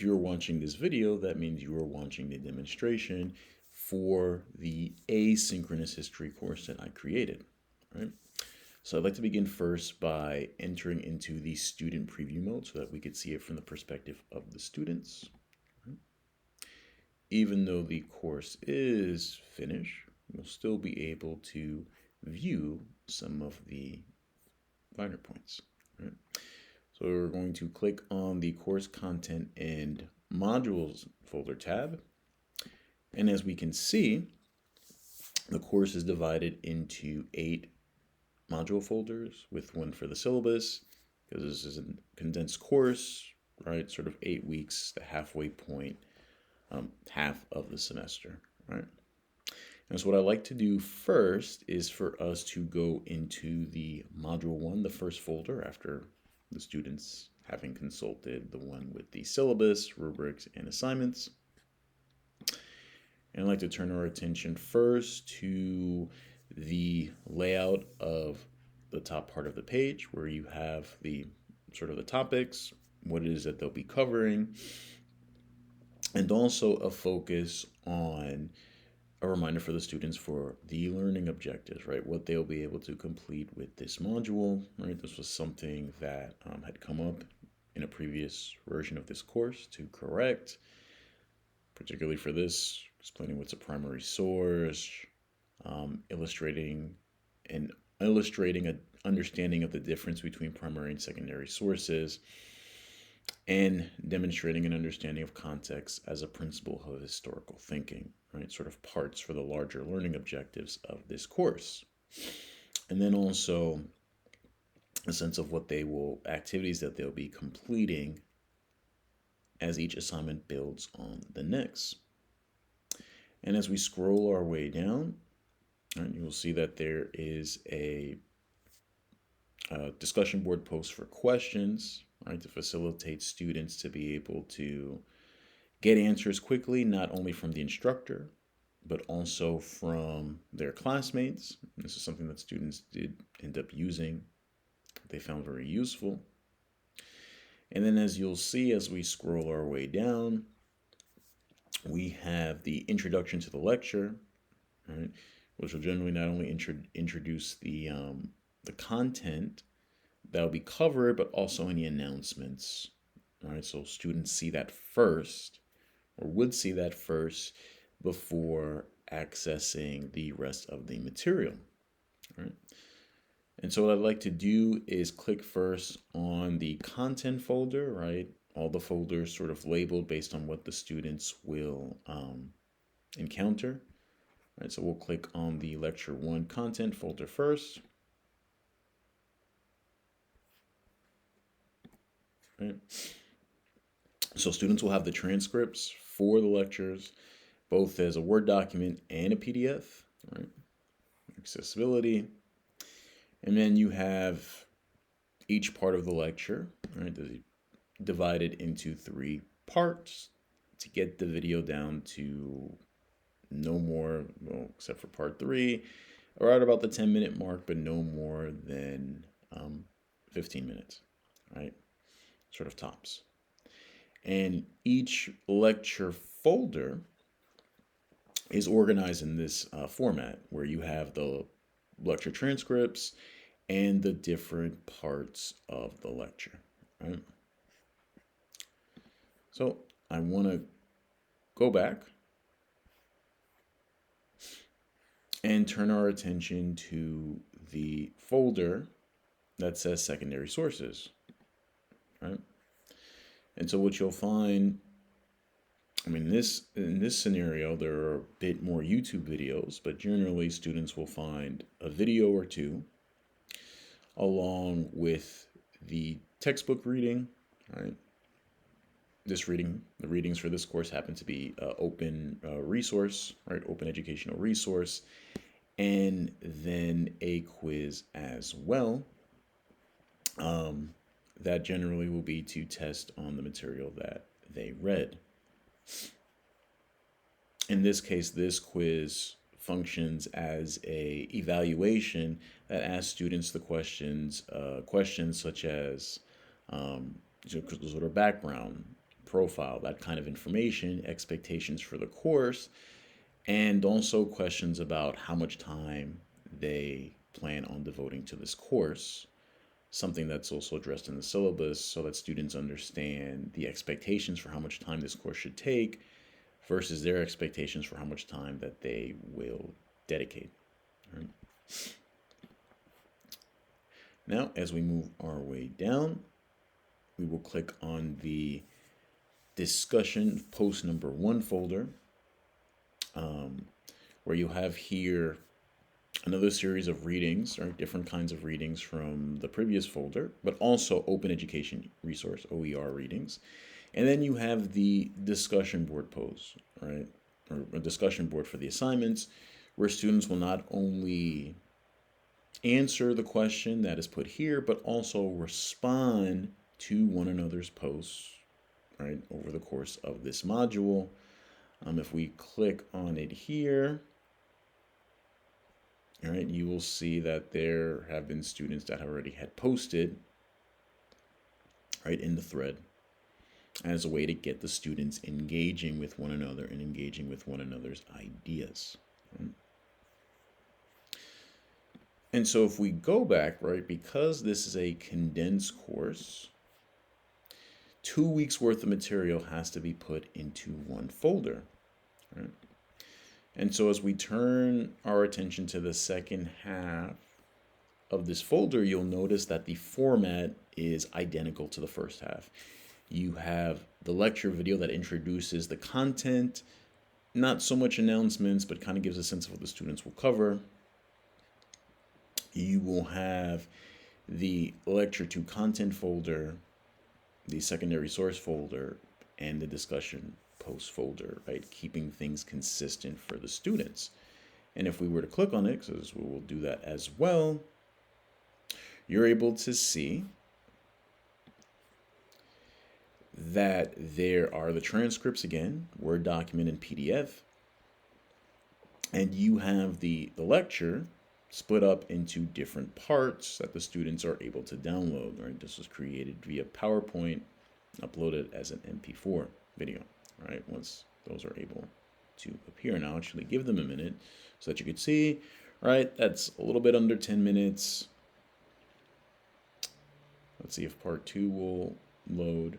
if you're watching this video, that means you are watching the demonstration for the asynchronous history course that I created, right? So I'd like to begin first by entering into the student preview mode so that we could see it from the perspective of the students. Even though the course is finished, you'll still be able to view some of the finer points. Right? So we're going to click on the course content and modules folder tab. And as we can see, the course is divided into 8 module folders with one for the syllabus, because this is a condensed course, right? Sort of 8 weeks, the halfway point, half of the semester, right? And so what I like to do first is for us to go into the module 1, the first folder, after the students having consulted the one with the syllabus, rubrics, and assignments. And I'd like to turn our attention first to the layout of the top part of the page, where you have the sort of the topics, what it is that they'll be covering, and also a focus on a reminder for the students for the learning objectives, right? What they'll be able to complete with this module, right? This was something that had come up in a previous version of this course to correct, particularly for this, explaining what's a primary source, illustrating an understanding of the difference between primary and secondary sources, and demonstrating an understanding of context as a principle of historical thinking, right? Sort of parts for the larger learning objectives of this course. And then also a sense of activities that they'll be completing as each assignment builds on the next. And as we scroll our way down, right, you'll see that there is a discussion board post for questions, right, to facilitate students to be able to get answers quickly, not only from the instructor, but also from their classmates. This is something that students did end up using, they found very useful. And then as you'll see, as we scroll our way down, we have the introduction to the lecture, right, which will generally not only introduce the content that will be covered, but also any announcements. All right, so students see that first, or would see that first, before accessing the rest of the material. All right. And so what I'd like to do is click first on the content folder, right? All the folders sort of labeled based on what the students will encounter. All right, so we'll click on the Lecture 1 content folder first. Right. So students will have the transcripts for the lectures, both as a Word document and a PDF, right? Accessibility. And then you have each part of the lecture, right, divided into 3 parts to get the video down to no more, well, except for part 3, around about the 10-minute mark, but no more than 15 minutes, right? Sort of tops. And each lecture folder is organized in this format, where you have the lecture transcripts and the different parts of the lecture, right? So I want to go back and turn our attention to the folder that says secondary sources, right? And so what you'll find, I mean, in this scenario, there are a bit more YouTube videos, but generally students will find a video or two along with the textbook reading, right? The readings for this course happen to be open resource, right? Open educational resource, and then a quiz as well. That generally will be to test on the material that they read. In this case, this quiz functions as a evaluation that asks students the questions such as sort of background, profile, that kind of information, expectations for the course, and also questions about how much time they plan on devoting to this course. Something that's also addressed in the syllabus so that students understand the expectations for how much time this course should take versus their expectations for how much time that they will dedicate. Right? Now, as we move our way down, we will click on the discussion post number 1 folder, where you have here another series of readings, or different kinds of readings from the previous folder, but also open education resource, OER readings. And then you have the discussion board pose, right? Or a discussion board for the assignments, where students will not only answer the question that is put here, but also respond to one another's posts, right, over the course of this module. If we click on it here, all right, you will see that there have been students that already had posted, right, in the thread as a way to get the students engaging with one another and engaging with one another's ideas. Right? And so if we go back, right, because this is a condensed course, 2 weeks worth of material has to be put into one folder, right? And so as we turn our attention to the second half of this folder, you'll notice that the format is identical to the first half. You have the lecture video that introduces the content, not so much announcements, but kind of gives a sense of what the students will cover. You will have the lecture 2 content folder, the secondary source folder, and the discussion post folder, right? Keeping things consistent for the students. And if we were to click on it, because we will do that as well, you're able to see that there are the transcripts again, Word document and PDF, and you have the lecture split up into different parts that the students are able to download, right? This was created via PowerPoint, uploaded as an MP4 video, right? Once those are able to appear. And I'll actually give them a minute so that you could see, right? That's a little bit under 10 minutes. Let's see if part 2 will load.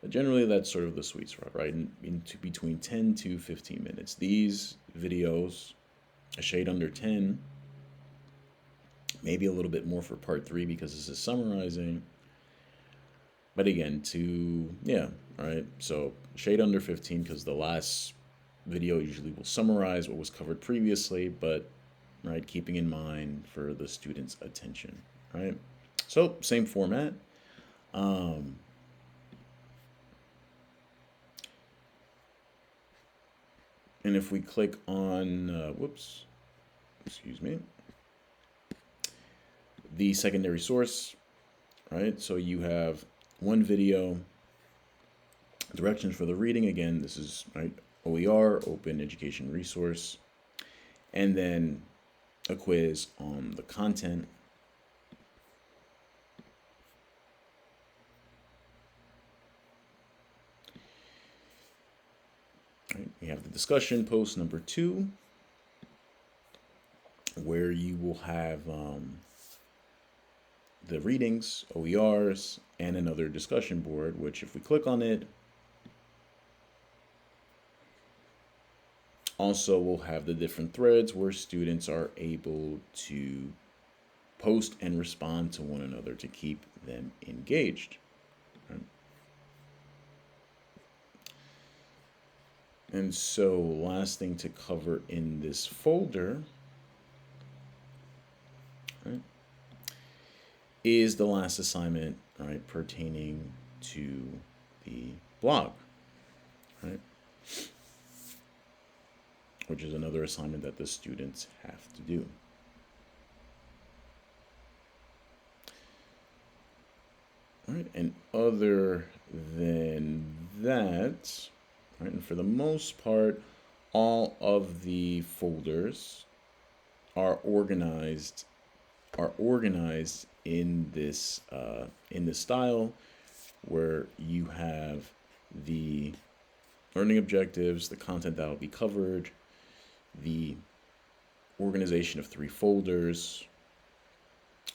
But generally, that's sort of the sweet spot, right? Into between 10 to 15 minutes. These videos, a shade under 10, maybe a little bit more for part 3 because this is summarizing. But again, right? So shade under 15 because the last video usually will summarize what was covered previously, but right, keeping in mind for the students' attention, right? So same format. And if we click on, the secondary source, right? So you have one video, directions for the reading. Again, this is right, OER, Open Education Resource, and then a quiz on the content. Right, we have the discussion post number 2, where you will have the readings, OERs, and another discussion board, which if we click on it, also will have the different threads where students are able to post and respond to one another to keep them engaged. Right? And so last thing to cover in this folder, right, is the last assignment, right, pertaining to the blog, right, which is another assignment that the students have to do. All right, and other than that, right, and for the most part, all of the folders are organized in this style where you have the learning objectives, the content that will be covered, the organization of 3 folders.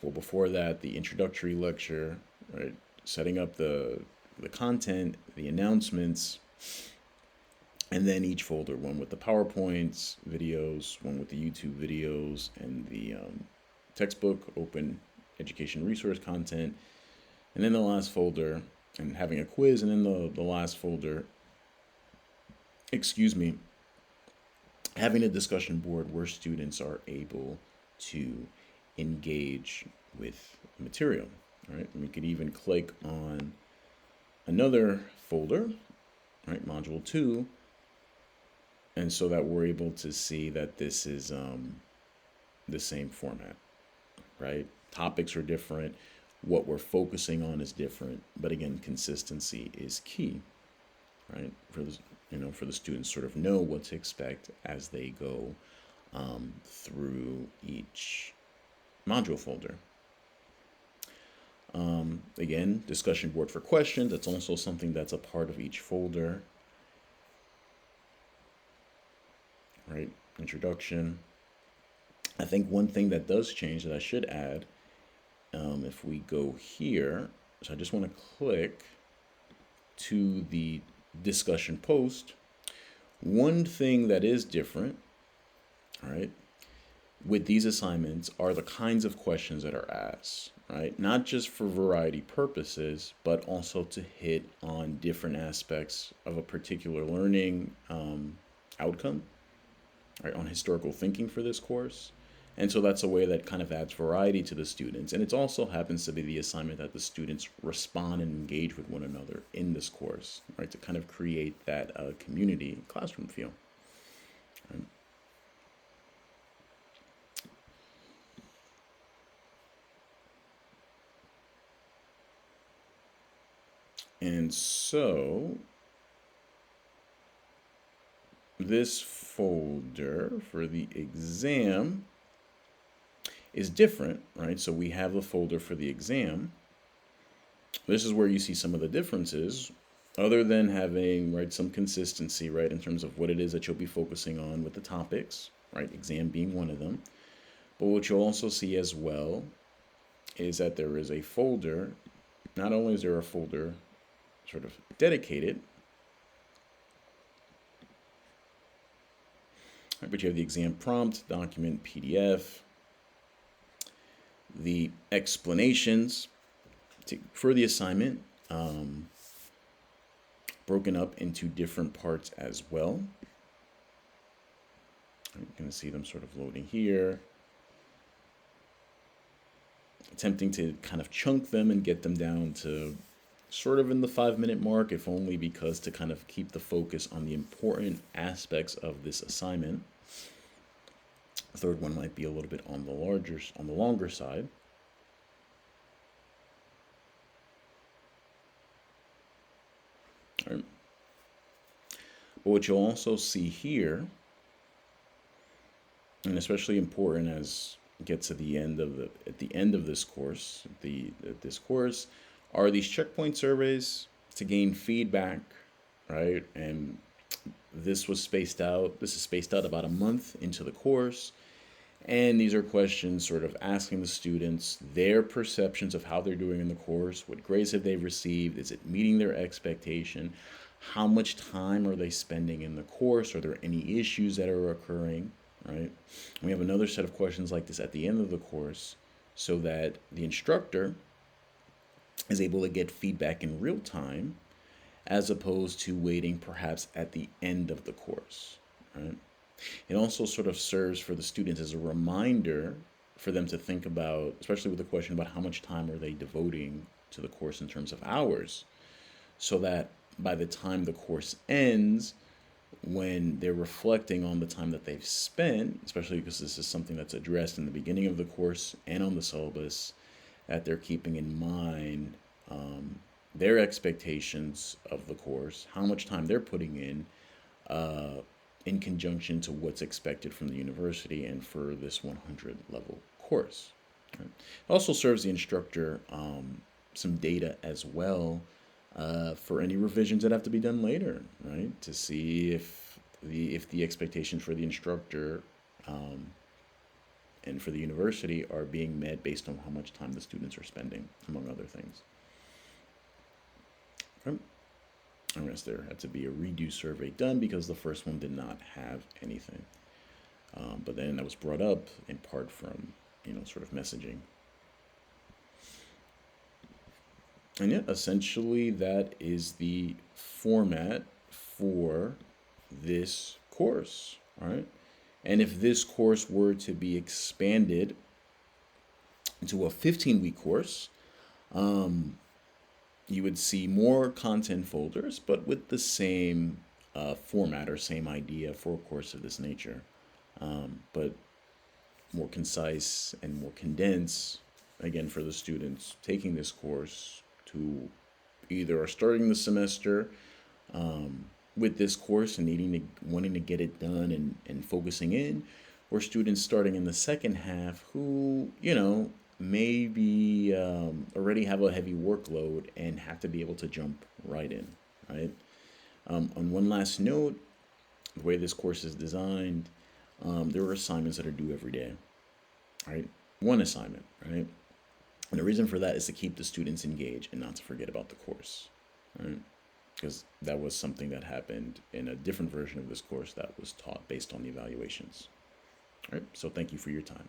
Well, before that, the introductory lecture, right? Setting up the content, the announcements, and then each folder, one with the PowerPoints, videos, one with the YouTube videos, and the textbook, open education resource content, and then the last folder, and having a quiz, and then the last folder, having a discussion board where students are able to engage with material. Right? And we could even click on another folder, right, module 2, and so that we're able to see that this is the same format, right? Topics are different, what we're focusing on is different, but again, consistency is key, right? For the students sort of know what to expect as they go through each module folder. Again, discussion board for questions. That's also something that's a part of each folder. Right, introduction. I think one thing that does change that I should add, if we go here, so I just want to click to the discussion post. One thing that is different, all right, with these assignments are the kinds of questions that are asked, right? Not just for variety purposes, but also to hit on different aspects of a particular learning outcome, right, on historical thinking for this course. And so that's a way that kind of adds variety to the students. And it also happens to be the assignment that the students respond and engage with one another in this course, right, to kind of create that community classroom feel. Right? And so this folder for the exam is different, right? So we have a folder for the exam. This is where you see some of the differences, other than having, right, some consistency, right, in terms of what it is that you'll be focusing on with the topics, right, exam being one of them. But what you'll also see as well is that there is a folder. Not only is there a folder sort of dedicated, right, but you have the exam prompt, document, PDF, the explanations for the assignment, broken up into different parts as well. You can see them sort of loading here. Attempting to kind of chunk them and get them down to sort of in the 5-minute mark, if only because to kind of keep the focus on the important aspects of this assignment. The third one might be a little bit on the longer side. All right. But what you'll also see here, and especially important as it gets to the end of this course, this course, are these checkpoint surveys to gain feedback, right? And this is spaced out about a month into the course. And these are questions sort of asking the students their perceptions of how they're doing in the course, what grades have they received, is it meeting their expectation, how much time are they spending in the course, are there any issues that are occurring, right? And we have another set of questions like this at the end of the course so that the instructor is able to get feedback in real time as opposed to waiting perhaps at the end of the course, right? It also sort of serves for the students as a reminder for them to think about, especially with the question about how much time are they devoting to the course in terms of hours, so that by the time the course ends, when they're reflecting on the time that they've spent, especially because this is something that's addressed in the beginning of the course and on the syllabus, that they're keeping in mind their expectations of the course, how much time they're putting in conjunction to what's expected from the university and for this 100 level course. Right? It also serves the instructor some data as well for any revisions that have to be done later, right? To see if the expectations for the instructor um, and for the university are being met based on how much time the students are spending, among other things. Okay. I guess there had to be a redo survey done because the first one did not have anything. But then that was brought up in part from, sort of messaging. And yeah, essentially that is the format for this course. All right. And if this course were to be expanded into a 15-week course, um, you would see more content folders, but with the same format or same idea for a course of this nature, but more concise and more condensed, again, for the students taking this course to either are starting the semester with this course and wanting to get it done and focusing in, or students starting in the second half who, maybe already have a heavy workload and have to be able to jump right in, right? On one last note, the way this course is designed, there are assignments that are due every day, right? One assignment, right? And the reason for that is to keep the students engaged and not to forget about the course, right? Because that was something that happened in a different version of this course that was taught based on the evaluations. All right, so thank you for your time.